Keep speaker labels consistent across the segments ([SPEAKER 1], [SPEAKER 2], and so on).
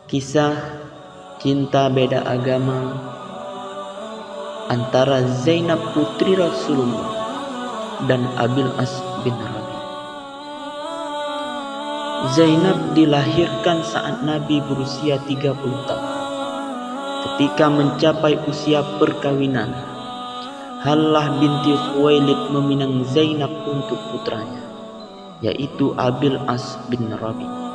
[SPEAKER 1] Kisah cinta beda agama antara Zainab putri Rasulullah dan Abil As bin Rabi. Zainab dilahirkan saat Nabi berusia 30 tahun. Ketika mencapai usia perkawinan, Hallah binti Khuwailid meminang Zainab untuk putranya, yaitu Abil As bin Rabi.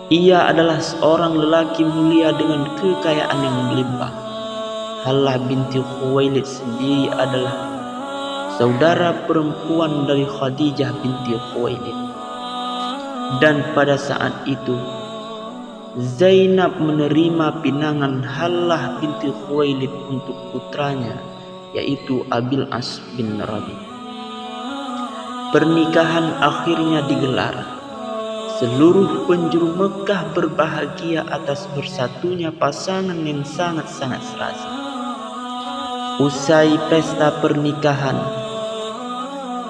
[SPEAKER 1] Ia adalah seorang lelaki mulia dengan kekayaan yang melimpah. Hallah binti Khuwailid sendiri adalah saudara perempuan dari Khadijah binti Khuwailid. Dan pada saat itu Zainab menerima pinangan Hallah binti Khuwailid untuk putranya, yaitu Abil As bin Rabi. Pernikahan akhirnya digelar. Seluruh penjuru Mekah berbahagia atas bersatunya pasangan yang sangat-sangat serasi. Usai pesta pernikahan,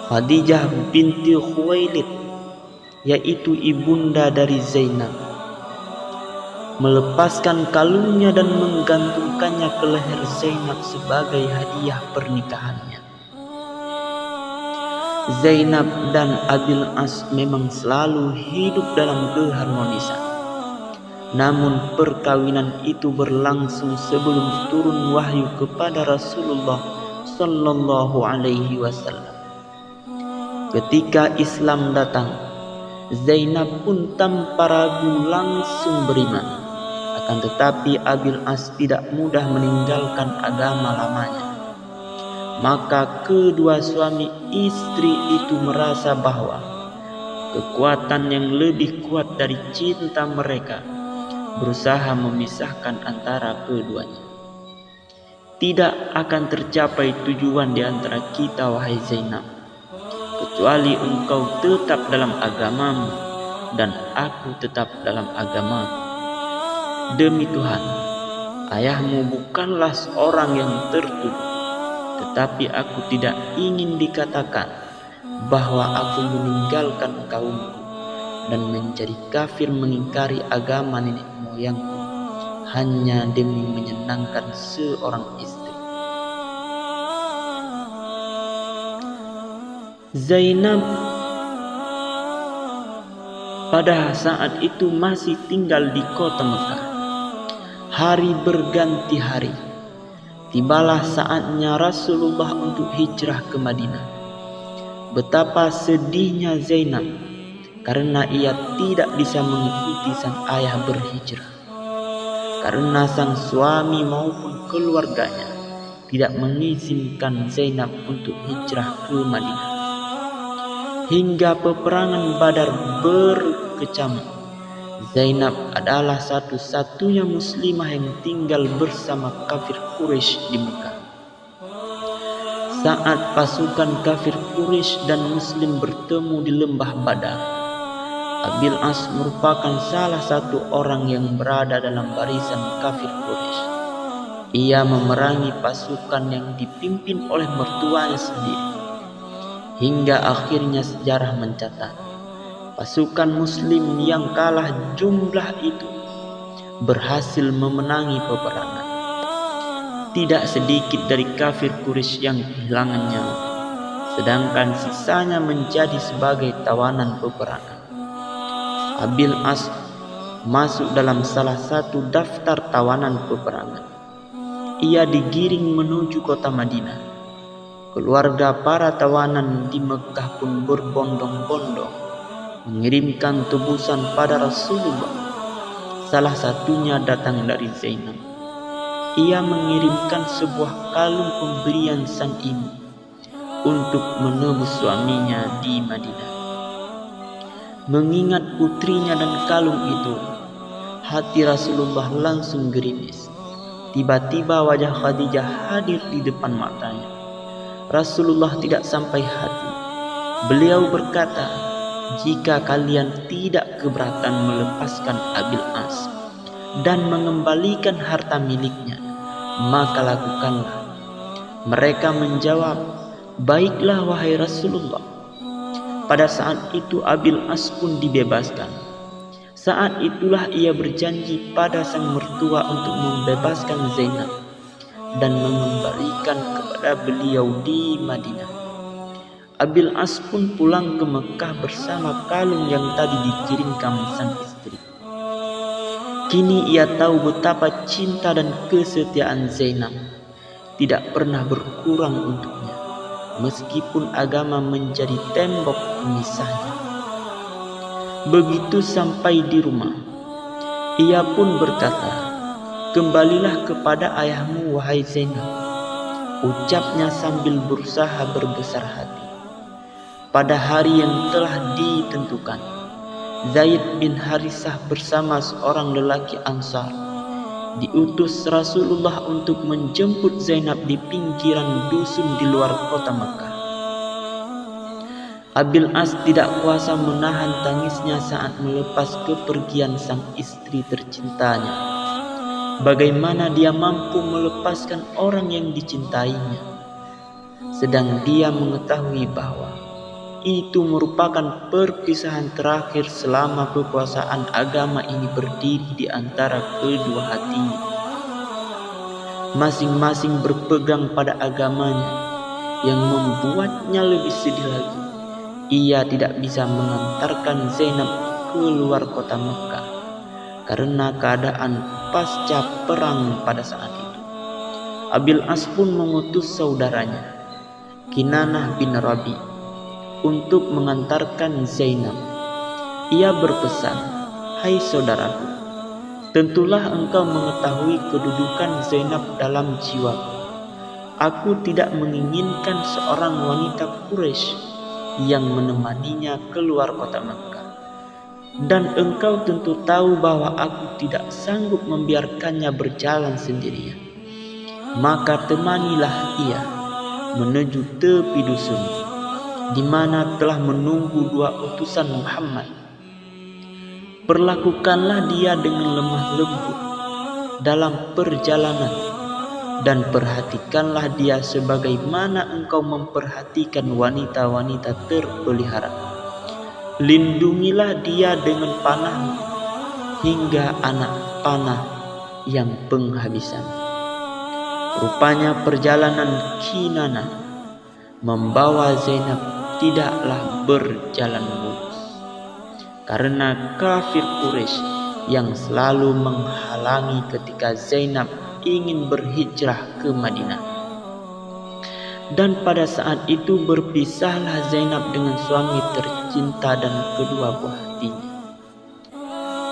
[SPEAKER 1] Khadijah binti Khuwailid, yaitu ibunda dari Zainab, melepaskan kalungnya dan menggantungkannya ke leher Zainab sebagai hadiah pernikahannya. Zainab dan Abil As memang selalu hidup dalam keharmonisan. Namun perkawinan itu berlangsung sebelum turun wahyu kepada Rasulullah Sallallahu Alaihi Wasallam. Ketika Islam datang, Zainab pun tanpa ragu langsung beriman. Akan tetapi Abil As tidak mudah meninggalkan agama lamanya. Maka kedua suami istri itu merasa bahwa kekuatan yang lebih kuat dari cinta mereka berusaha memisahkan antara keduanya. Tidak akan tercapai tujuan di antara kita, wahai Zainab, kecuali engkau tetap dalam agamamu dan aku tetap dalam agamaku. Demi Tuhan, ayahmu bukanlah seorang yang tertuduh, tetapi aku tidak ingin dikatakan bahwa aku meninggalkan kaumku dan menjadi kafir mengingkari agama nenek moyangku hanya demi menyenangkan seorang istri. Zainab pada saat itu masih tinggal di kota Mekah. Hari berganti hari. Tibalah saatnya Rasulullah untuk hijrah ke Madinah. Betapa sedihnya Zainab karena ia tidak bisa mengikuti sang ayah berhijrah. Karena sang suami maupun keluarganya tidak mengizinkan Zainab untuk hijrah ke Madinah. Hingga peperangan Badar berkecamuk, Zainab adalah satu-satunya muslimah yang tinggal bersama kafir Quraisy di Mekah. Saat pasukan kafir Quraisy dan muslim bertemu di lembah Badar, Abil As merupakan salah satu orang yang berada dalam barisan kafir Quraisy. Ia memerangi pasukan yang dipimpin oleh mertuanya sendiri. Hingga akhirnya sejarah mencatat pasukan muslim yang kalah jumlah itu berhasil memenangi peperangan. Tidak sedikit dari kafir Quraisy yang kehilangan nyawa, sedangkan sisanya menjadi sebagai tawanan peperangan. Abil As masuk dalam salah satu daftar tawanan peperangan. Ia digiring menuju kota Madinah. Keluarga para tawanan di Mekah pun berbondong-bondong mengirimkan tebusan pada Rasulullah. Salah satunya datang dari Zainab. Ia mengirimkan sebuah kalung pemberian sang ibu untuk menebus suaminya di Madinah. Mengingat putrinya dan kalung itu, hati Rasulullah langsung gerimis. Tiba-tiba wajah Khadijah hadir di depan matanya. Rasulullah tidak sampai hati. Beliau berkata, "Jika kalian tidak keberatan melepaskan Abil As dan mengembalikan harta miliknya, maka lakukanlah." Mereka menjawab, "Baiklah wahai Rasulullah." Pada saat itu Abil As pun dibebaskan. Saat itulah ia berjanji pada sang mertua untuk membebaskan Zainab dan mengembalikan kepada beliau di Madinah. Abil As pun pulang ke Mekah bersama kalung yang tadi dikirimkan sang istri. Kini ia tahu betapa cinta dan kesetiaan Zainab tidak pernah berkurang untuknya, meskipun agama menjadi tembok pemisahnya. Begitu sampai di rumah, ia pun berkata, "Kembalilah kepada ayahmu, wahai Zainab," ucapnya sambil berusaha berbesar hati. Pada hari yang telah ditentukan, Zaid bin Harisah bersama seorang lelaki Ansar diutus Rasulullah untuk menjemput Zainab di pinggiran dusun di luar kota Mekah. Abil As tidak kuasa menahan tangisnya saat melepas kepergian sang istri tercintanya. Bagaimana dia mampu melepaskan orang yang dicintainya, sedang dia mengetahui bahwa itu merupakan perpisahan terakhir selama kekuasaan agama ini berdiri di antara kedua hatinya. Masing-masing berpegang pada agamanya, yang membuatnya lebih sedih lagi. Ia tidak bisa mengantarkan Zainab keluar kota Mekah karena keadaan pasca perang pada saat itu. Abil As pun mengutus saudaranya, Kinanah bin Rabi, untuk mengantarkan Zainab. Ia berpesan, "Hai saudaraku, tentulah engkau mengetahui kedudukan Zainab dalam jiwaku. Aku tidak menginginkan seorang wanita Quraisy yang menemaninya keluar kota Mekah. Dan engkau tentu tahu bahwa aku tidak sanggup membiarkannya berjalan sendirian. Maka temanilah ia menuju tepi dusun, di mana telah menunggu dua utusan Muhammad. Perlakukanlah dia dengan lemah lembut dalam perjalanan, dan perhatikanlah dia sebagaimana engkau memperhatikan wanita-wanita terpelihara. Lindungilah dia dengan panahmu hingga anak panah yang penghabisan." Rupanya perjalanan Kinanah membawa Zainab tidaklah berjalan mulus, karena kafir Quraisy yang selalu menghalangi ketika Zainab ingin berhijrah ke Madinah. Dan pada saat itu berpisahlah Zainab dengan suami tercinta dan kedua buah hatinya.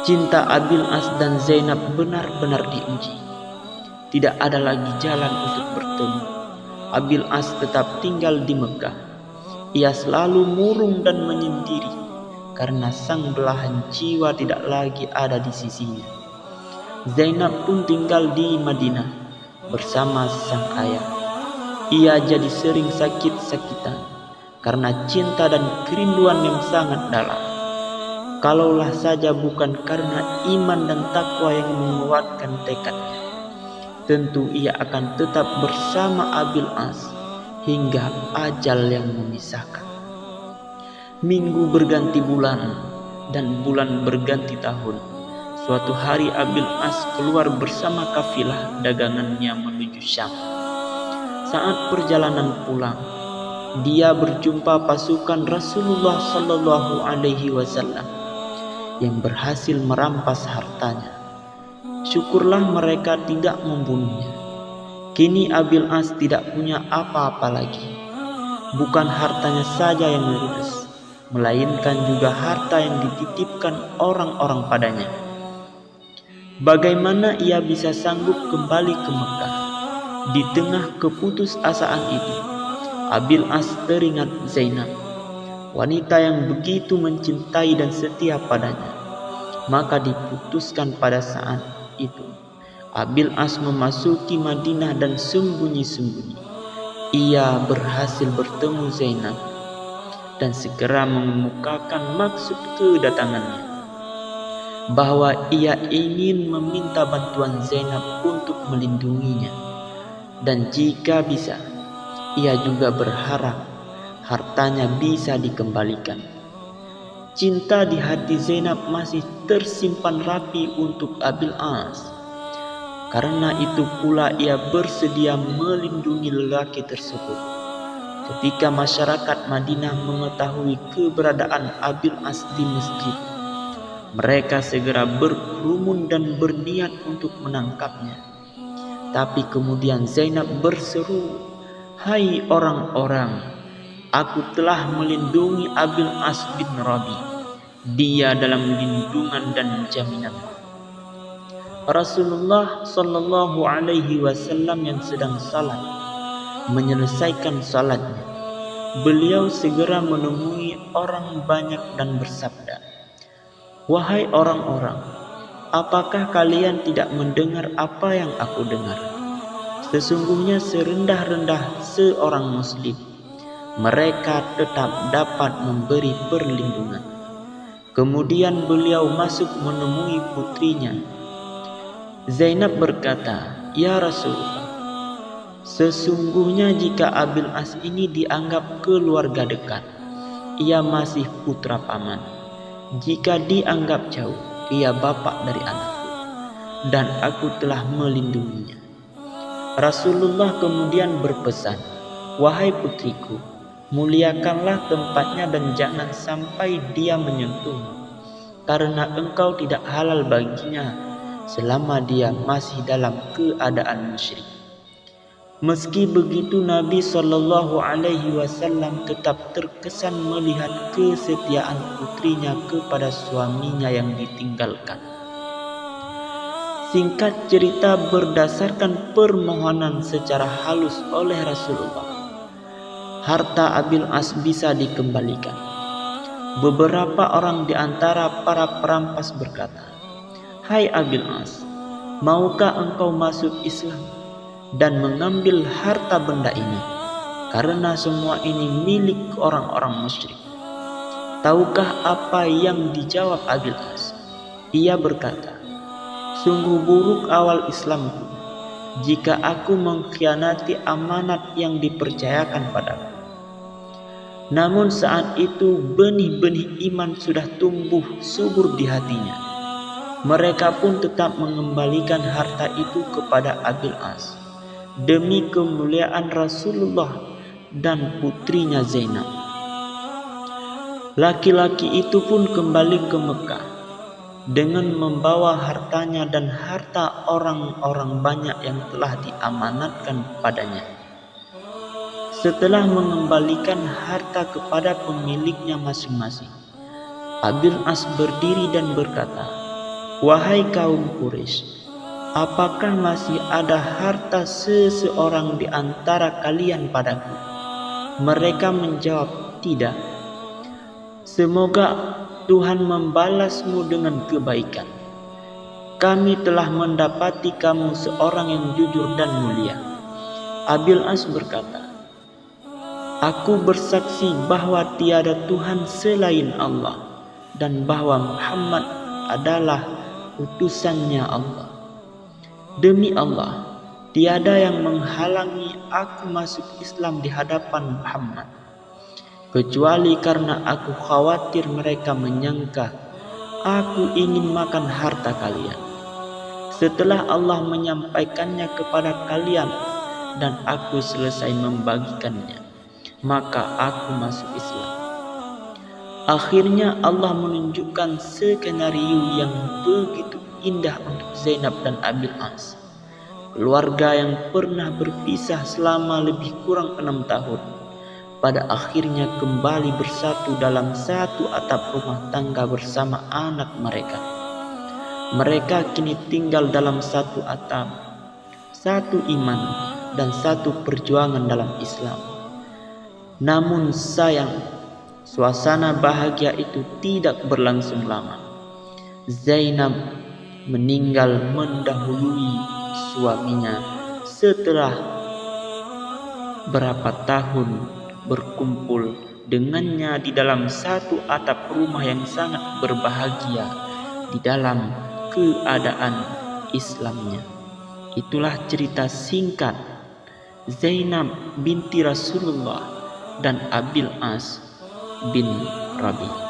[SPEAKER 1] Cinta Abil As dan Zainab benar-benar diuji. Tidak ada lagi jalan untuk bertemu. Abil As tetap tinggal di Mekah. Ia selalu murung dan menyendiri karena sang belahan jiwa tidak lagi ada di sisinya. Zainab pun tinggal di Madinah bersama sang ayah. Ia jadi sering sakit-sakitan karena cinta dan kerinduan yang sangat dalam. Kalaulah saja bukan karena iman dan takwa yang menguatkan tekadnya, tentu ia akan tetap bersama Abil As hingga ajal yang memisahkan. Minggu berganti bulan dan bulan berganti tahun. Suatu hari Abil As keluar bersama kafilah dagangannya menuju Syam. Saat perjalanan pulang, dia berjumpa pasukan Rasulullah Shallallahu Alaihi Wasallam yang berhasil merampas hartanya. Syukurlah mereka tidak membunuhnya. Kini Abil As tidak punya apa-apa lagi. Bukan hartanya saja yang ludes, melainkan juga harta yang dititipkan orang-orang padanya. Bagaimana ia bisa sanggup kembali ke Mekah? Di tengah keputusasaan itu, Abil As teringat Zainab, wanita yang begitu mencintai dan setia padanya. Maka diputuskan pada saat itu, Abil As memasuki Madinah dan sembunyi-sembunyi. Ia berhasil bertemu Zainab dan segera mengemukakan maksud kedatangannya, bahwa ia ingin meminta bantuan Zainab untuk melindunginya, dan jika bisa, ia juga berharap hartanya bisa dikembalikan. Cinta di hati Zainab masih tersimpan rapi untuk Abil As. Karena itu pula ia bersedia melindungi lelaki tersebut. Ketika masyarakat Madinah mengetahui keberadaan Abil As di masjid, mereka segera berkerumun dan berniat untuk menangkapnya. Tapi kemudian Zainab berseru, "Hai orang-orang, aku telah melindungi Abil As bin Rabi. Dia dalam lindungan dan jaminan." Rasulullah Shallallahu Alaihi Wasallam yang sedang salat menyelesaikan salatnya. Beliau segera menemui orang banyak dan bersabda, "Wahai orang-orang, apakah kalian tidak mendengar apa yang aku dengar? Sesungguhnya serendah-rendah seorang muslim, mereka tetap dapat memberi perlindungan." Kemudian beliau masuk menemui putrinya. Zainab berkata, "Ya Rasulullah, sesungguhnya jika Abil As ini dianggap keluarga dekat, ia masih putra paman. Jika dianggap jauh, ia bapak dari anakku, dan aku telah melindunginya." Rasulullah kemudian berpesan, "Wahai putriku, muliakanlah tempatnya dan jangan sampai dia menyentuhmu, karena engkau tidak halal baginya selama dia masih dalam keadaan musyrik." Meski begitu, Nabi Shallallahu Alaihi Wasallam tetap terkesan melihat kesetiaan putrinya kepada suaminya yang ditinggalkan. Singkat cerita, berdasarkan permohonan secara halus oleh Rasulullah, harta Abil As bisa dikembalikan. Beberapa orang di antara para perampas berkata, "Hai Abil As, maukah engkau masuk Islam dan mengambil harta benda ini? Karena semua ini milik orang-orang musyrik." Tahukah apa yang dijawab Abil As? Ia berkata, "Sungguh buruk awal Islamku jika aku mengkhianati amanat yang dipercayakan padaku." Namun saat itu benih-benih iman sudah tumbuh subur di hatinya. Mereka pun tetap mengembalikan harta itu kepada Abil As demi kemuliaan Rasulullah dan putrinya Zainab. Laki-laki itu pun kembali ke Mekah dengan membawa hartanya dan harta orang-orang banyak yang telah diamanatkan padanya. Setelah mengembalikan harta kepada pemiliknya masing-masing, Abil As berdiri dan berkata, "Wahai kaum Quraisy, apakah masih ada harta seseorang di antara kalian padaku?" Mereka menjawab, "Tidak." "Semoga Tuhan membalasmu dengan kebaikan. Kami telah mendapati kamu seorang yang jujur dan mulia." Abil As berkata, "Aku bersaksi bahwa tiada Tuhan selain Allah dan bahwa Muhammad adalah utusannya Allah. Demi Allah, tiada yang menghalangi aku masuk Islam di hadapan Muhammad, kecuali karena aku khawatir mereka menyangka aku ingin makan harta kalian. Setelah Allah menyampaikannya kepada kalian dan aku selesai membagikannya, maka aku masuk Islam." Akhirnya Allah menunjukkan skenario yang begitu indah untuk Zainab dan Abil As, keluarga yang pernah berpisah selama lebih kurang 6 tahun. Pada akhirnya kembali bersatu dalam satu atap rumah tangga bersama anak mereka. Mereka kini tinggal dalam satu atap, satu iman, dan satu perjuangan dalam Islam. Namun sayang, suasana bahagia itu tidak berlangsung lama. Zainab meninggal mendahului suaminya setelah berapa tahun berkumpul dengannya di dalam satu atap rumah yang sangat berbahagia di dalam keadaan Islamnya. Itulah cerita singkat Zainab binti Rasulullah dan Abil As bin Rabi.